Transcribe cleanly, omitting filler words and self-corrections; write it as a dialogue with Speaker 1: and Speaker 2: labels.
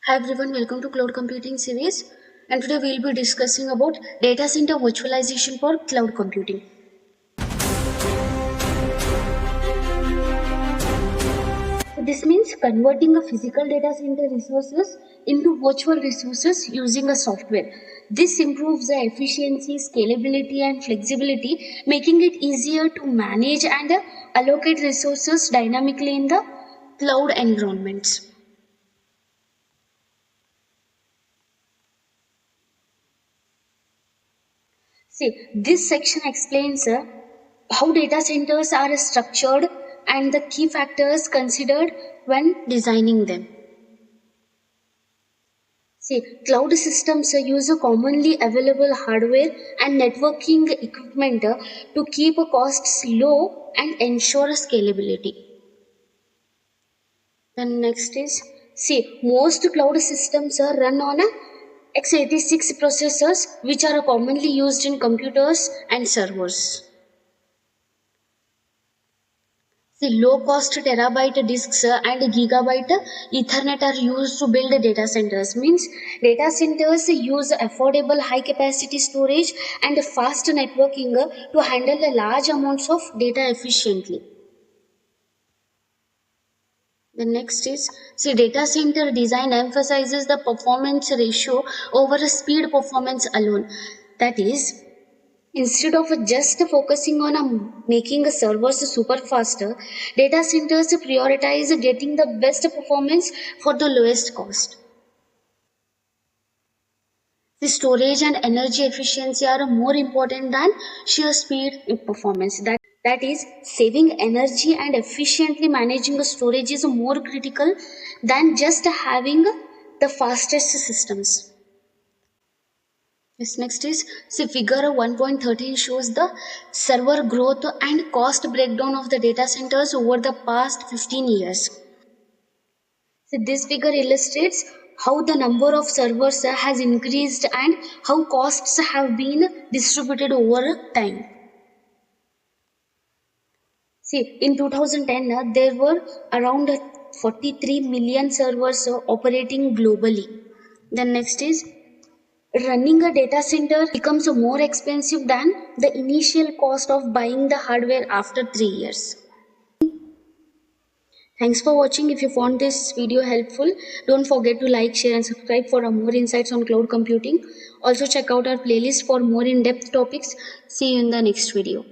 Speaker 1: Hi everyone, welcome to Cloud Computing series, and today we will be discussing about data center virtualization for cloud computing. So this means converting a physical data center resources into virtual resources using a software. This improves the efficiency, scalability and flexibility, making it easier to manage and allocate resources dynamically in the cloud environments. See, this section explains how data centers are structured and the key factors considered when designing them. See, cloud systems use a commonly available hardware and networking equipment to keep costs low and ensure scalability. Then next is, see, most cloud systems are run on a x86 processors, which are commonly used in computers and servers. See, low-cost terabyte disks and gigabyte Ethernet are used to build data centers. Means data centers use affordable high-capacity storage and fast networking to handle large amounts of data efficiently. The next is, see, data center design emphasizes the performance ratio over speed performance alone. That is, instead of just focusing on making a servers super faster, data centers prioritize getting the best performance for the lowest cost. The storage and energy efficiency are more important than sheer speed in performance. That is, saving energy and efficiently managing the storage is more critical than just having the fastest systems. Yes, next is, see, figure 1.13 shows the server growth and cost breakdown of the data centers over the past 15 years. So this figure illustrates how the number of servers has increased and how costs have been distributed over time. See, in 2010, there were around 43 million servers operating globally. Then next is, running a data center becomes more expensive than the initial cost of buying the hardware after 3 years. Thanks for watching. If you found this video helpful, don't forget to like, share and subscribe for more insights on cloud computing. Also check out our playlist for more in-depth topics. See you in the next video.